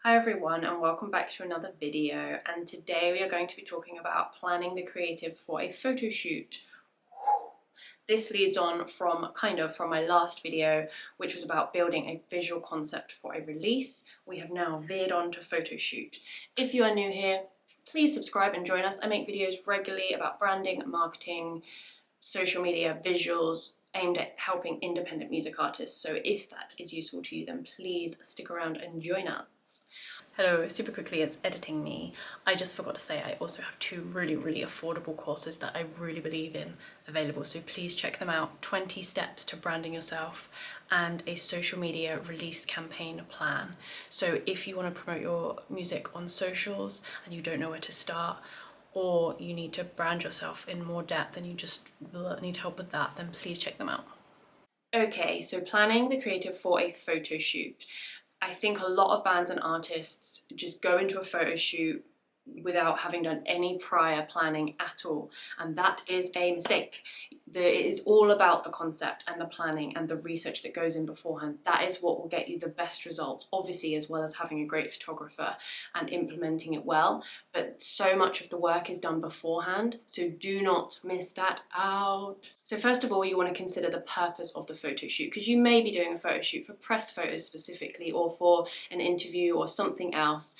Hi everyone, and welcome back to another video, and today we are going to be talking about planning the creative for a photo shoot. This leads on from my last video, which was about building a visual concept for a release. We have now veered on to photo shoot. If you are new here, please subscribe and join us. I make videos regularly about branding, marketing, social media, visuals, aimed at helping independent music artists. So if that is useful to you, then please stick around and join us. Hello, super quickly, it's editing me. I just forgot to say I also have two really affordable courses that I really believe in available, so please check them out. 20 steps to branding yourself and a social media release campaign plan. So if you want to promote your music on socials and you don't know where to start, or you need to brand yourself in more depth and you just need help with that, then please check them out. Okay, so planning the creative for a photo shoot. I think a lot of bands and artists just go into a photo shoot without having done any prior planning at all, and that is a mistake. It is all about the concept and the planning and the research that goes in beforehand. That is what will get you the best results, obviously, as well as having a great photographer and implementing it well, but so much of the work is done beforehand, so do not miss that out. So first of all, you want to consider the purpose of the photo shoot, because you may be doing a photo shoot for press photos specifically, or for an interview or something else.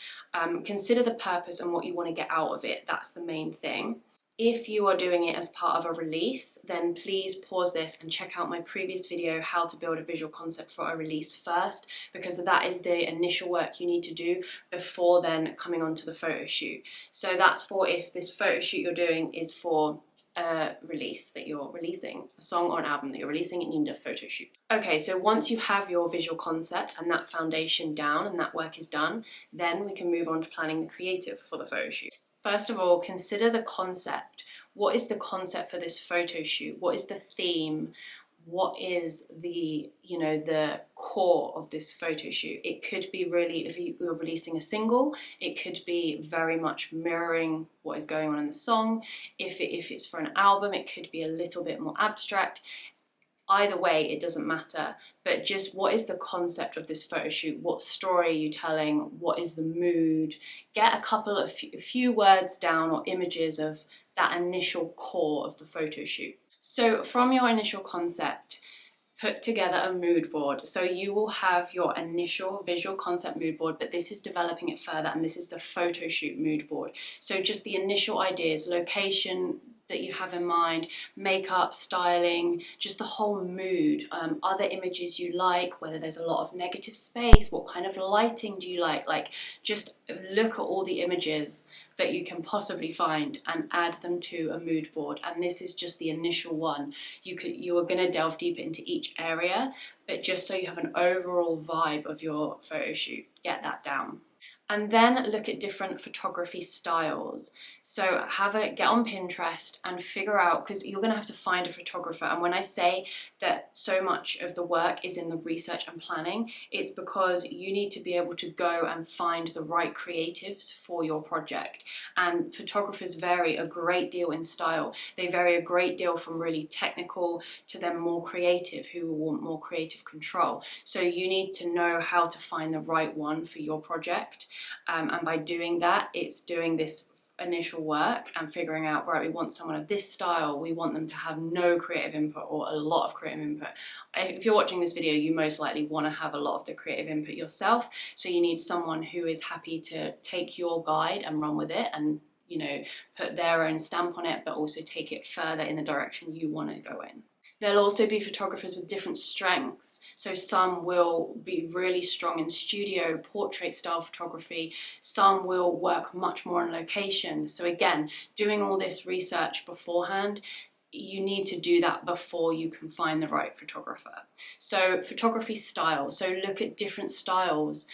Consider the purpose and what you want to get out of it. That's the main thing. If you are doing it as part of a release, then please pause this and check out my previous video, how to build a visual concept for a release first, because that is the initial work you need to do before then coming on to the photo shoot. So that's for if this photo shoot you're doing is for a release that you're releasing, a song or an album that you're releasing, and you need a photo shoot. Okay, so once you have your visual concept and that foundation down and that work is done, then we can move on to planning the creative for the photo shoot. First of all, consider the concept. What is the concept for this photo shoot? What is the theme? What is the core of this photo shoot? It could be really, if you're releasing a single, it could be very much mirroring what is going on in the song. If it's for an album, it could be a little bit more abstract. Either way, it doesn't matter, but just what is the concept of this photo shoot? What story are you telling? What is the mood? Get a few words down or images of that initial core of the photo shoot. So from your initial concept, put together a mood board. So you will have your initial visual concept mood board, but this is developing it further, and this is the photo shoot mood board. So just the initial ideas, location that you have in mind, makeup, styling, just the whole mood, other images you like, whether there's a lot of negative space, what kind of lighting do you like just look at all the images that you can possibly find and add them to a mood board. And this is just the initial one. You are going to delve deeper into each area, but just so you have an overall vibe of your photo shoot, get that down. And then look at different photography styles. So get on Pinterest and figure out, because you're going to have to find a photographer. And when I say that so much of the work is in the research and planning, it's because you need to be able to go and find the right creatives for your project. And photographers vary a great deal in style. They vary a great deal from really technical to then more creative, who want more creative control. So you need to know how to find the right one for your project. And by doing that, it's doing this initial work and figuring out, right, we want someone of this style, we want them to have no creative input or a lot of creative input. If you're watching this video, you most likely want to have a lot of the creative input yourself, so you need someone who is happy to take your guide and run with it and put their own stamp on it, but also take it further in the direction you want to go in. There'll also be photographers with different strengths. So some will be really strong in studio, portrait style photography. Some will work much more on location. So again, doing all this research beforehand, you need to do that before you can find the right photographer. So photography style, so look at different styles.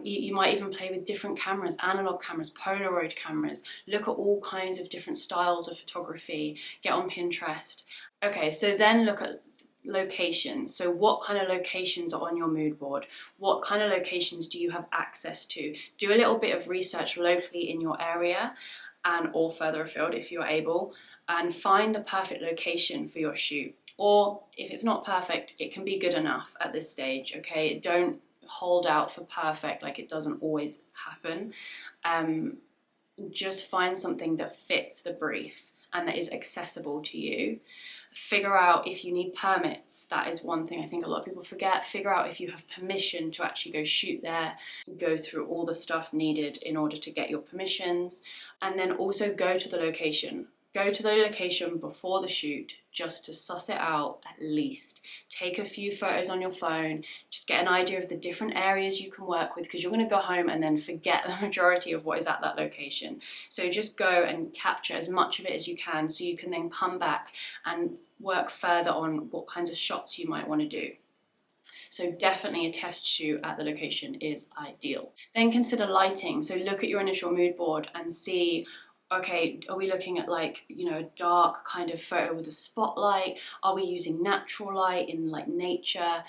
You might even play with different cameras, analog cameras, Polaroid cameras. Look at all kinds of different styles of photography. Get on Pinterest. Okay, so then look at locations. So what kind of locations are on your mood board? What kind of locations do you have access to? Do a little bit of research locally in your area or further afield if you're able, and find the perfect location for your shoot. Or if it's not perfect, it can be good enough at this stage, okay? Don't hold out for perfect, like it doesn't always happen. Just find something that fits the brief and that is accessible to you. Figure out if you need permits. That is one thing I think a lot of people forget. Figure out if you have permission to actually go shoot there. Go through all the stuff needed in order to get your permissions. And then also go to the location. Go to the location before the shoot just to suss it out at least. Take a few photos on your phone, just get an idea of the different areas you can work with, because you're going to go home and then forget the majority of what is at that location. So just go and capture as much of it as you can so you can then come back and work further on what kinds of shots you might want to do. So definitely a test shoot at the location is ideal. Then consider lighting. So look at your initial mood board and see, okay, are we looking at like, you know, a dark kind of photo with a spotlight? Are we using natural light in like nature?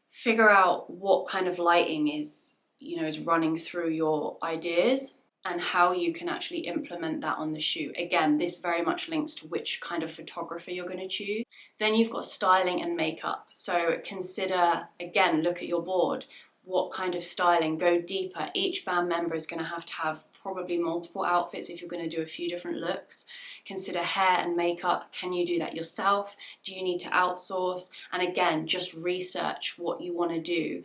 Figure out what kind of lighting is, you know, is running through your ideas and how you can actually implement that on the shoot. Again, this very much links to which kind of photographer you're going to choose. Then you've got styling and makeup. So consider, again, look at your board. What kind of styling? Go deeper. Each band member is going to have probably multiple outfits if you're going to do a few different looks. Consider hair and makeup. Can you do that yourself? Do you need to outsource? And again, just research what you want to do.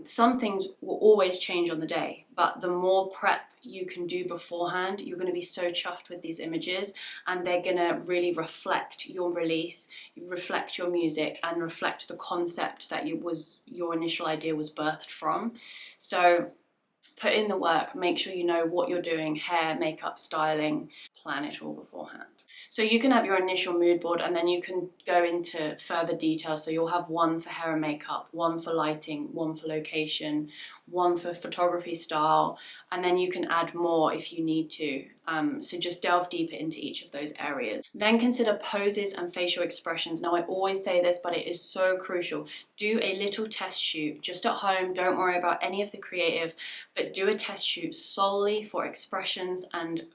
Some things will always change on the day, but the more prep you can do beforehand, you're going to be so chuffed with these images, and they're going to really reflect your release, reflect your music, and reflect the concept that your initial idea was birthed from. So put in the work, make sure you know what you're doing, hair, makeup, styling, plan it all beforehand. So you can have your initial mood board and then you can go into further detail. So you'll have one for hair and makeup, one for lighting, one for location, one for photography style, and then you can add more if you need to. So just delve deeper into each of those areas. Then consider poses and facial expressions. Now I always say this, but it is so crucial. Do a little test shoot just at home. Don't worry about any of the creative, but do a test shoot solely for expressions and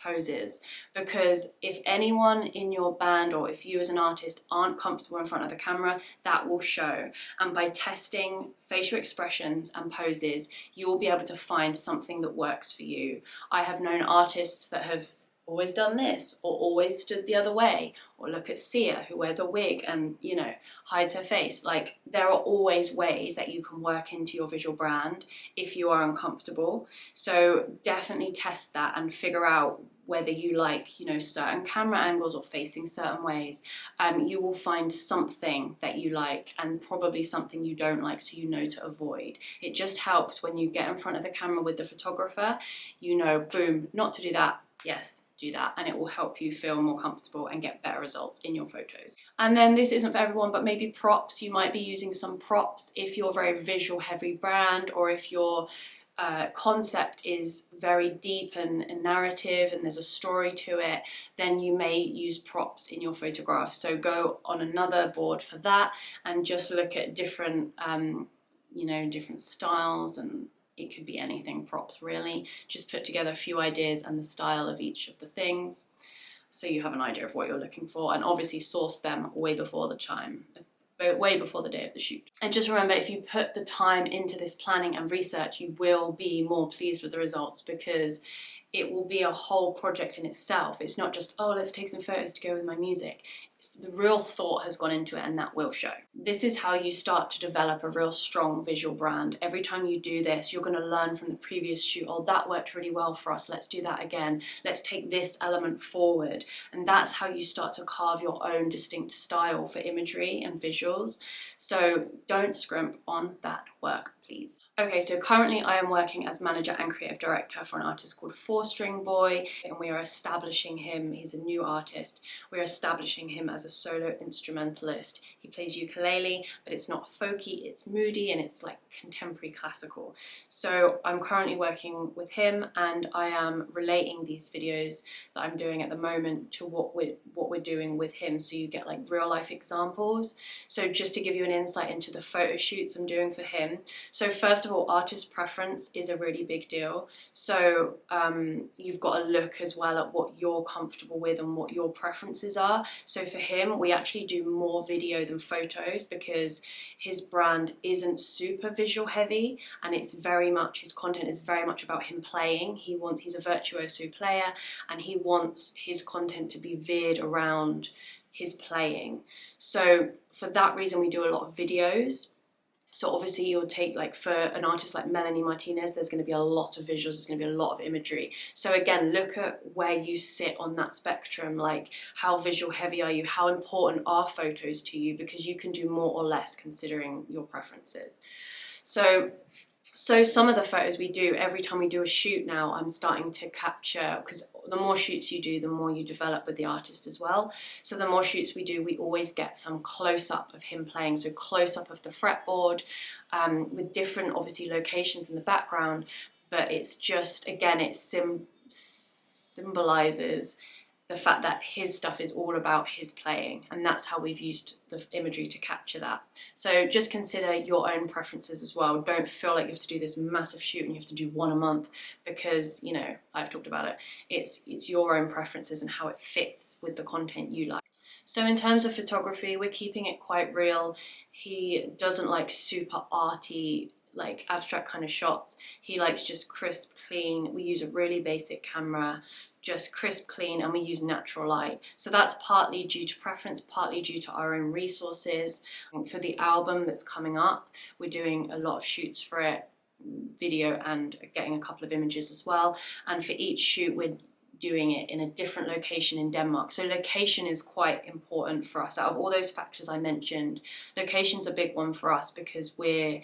poses, because if anyone in your band or if you as an artist aren't comfortable in front of the camera, that will show. And by testing facial expressions and poses, you will be able to find something that works for you. I have known artists that have always done this, or always stood the other way, or look at Sia, who wears a wig and, you know, hides her face. Like, there are always ways that you can work into your visual brand if you are uncomfortable. So definitely test that and figure out whether you like, you know, certain camera angles or facing certain ways. You will find something that you like and probably something you don't like, so you know to avoid. It just helps when you get in front of the camera with the photographer, you know, boom, not to do that, yes, do that, and it will help you feel more comfortable and get better results in your photos. And then this isn't for everyone, but maybe props. You might be using some props if you're a very visual heavy brand, or if your concept is very deep and narrative and there's a story to it, then you may use props in your photographs. So go on another board for that and just look at different, you know, different styles, and it could be anything, props really. Just put together a few ideas and the style of each of the things, so you have an idea of what you're looking for, and obviously source them way before the day of the shoot. And just remember, if you put the time into this planning and research, you will be more pleased with the results, because it will be a whole project in itself. It's not just, oh, let's take some photos to go with my music. The real thought has gone into it, and that will show. This is how you start to develop a real strong visual brand. Every time you do this, you're going to learn from the previous shoot. Oh, that worked really well for us. Let's do that again. Let's take this element forward. And that's how you start to carve your own distinct style for imagery and visuals. So don't scrimp on that work, please. Okay, so currently I am working as manager and creative director for an artist called 4string Boy, and we are establishing him. He's a new artist. We're establishing him as a solo instrumentalist. He plays ukulele, but it's not folky, it's moody, and it's like contemporary classical. So I'm currently working with him, and I am relating these videos that I'm doing at the moment to what we're doing with him, so you get like real life examples. So just to give you an insight into the photo shoots I'm doing for him. So first of all, artist preference is a really big deal. So you've got to look as well at what you're comfortable with and what your preferences are. So for him, we actually do more video than photos because his brand isn't super visual heavy, and it's very much, his content is very much about him playing. He's a virtuoso player, and he wants his content to be veered around his playing. So for that reason, we do a lot of videos. So obviously you'll take, like for an artist like Melanie Martinez, there's going to be a lot of visuals, there's going to be a lot of imagery. So again, look at where you sit on that spectrum, like how visual heavy are you, how important are photos to you, because you can do more or less considering your preferences. So some of the photos we do, every time we do a shoot now, I'm starting to capture, because the more shoots you do, the more you develop with the artist as well. So the more shoots we do, we always get some close-up of him playing, so close-up of the fretboard, with different, obviously, locations in the background, but it's just, again, it symbolizes the fact that his stuff is all about his playing, and that's how we've used the imagery to capture that. So just consider your own preferences as well. Don't feel like you have to do this massive shoot and you have to do one a month, because, you know, I've talked about it. It's your own preferences and how it fits with the content you like. So in terms of photography, we're keeping it quite real. He doesn't like super arty, like abstract kind of shots. He likes just crisp, clean. We use a really basic camera, just crisp, clean, and we use natural light. So that's partly due to preference, partly due to our own resources. For the album that's coming up, we're doing a lot of shoots for it, video and getting a couple of images as well. And for each shoot, we're doing it in a different location in Denmark. So location is quite important for us. Out of all those factors I mentioned, location's a big one for us because we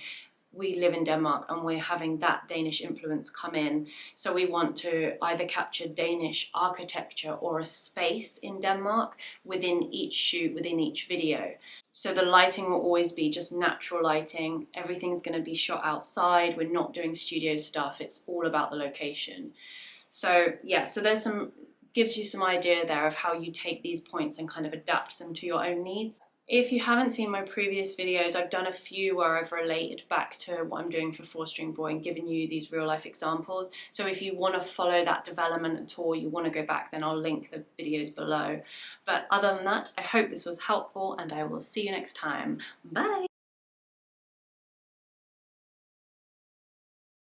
live in Denmark and we're having that Danish influence come in. So we want to either capture Danish architecture or a space in Denmark within each shoot, within each video. So the lighting will always be just natural lighting. Everything's going to be shot outside. We're not doing studio stuff. It's all about the location. So yeah, so there's gives you some idea there of how you take these points and kind of adapt them to your own needs. If you haven't seen my previous videos, I've done a few where I've related back to what I'm doing for 4-String Boy and given you these real life examples. So if you want to follow that development at all, you want to go back, then I'll link the videos below. But other than that, I hope this was helpful and I will see you next time. Bye!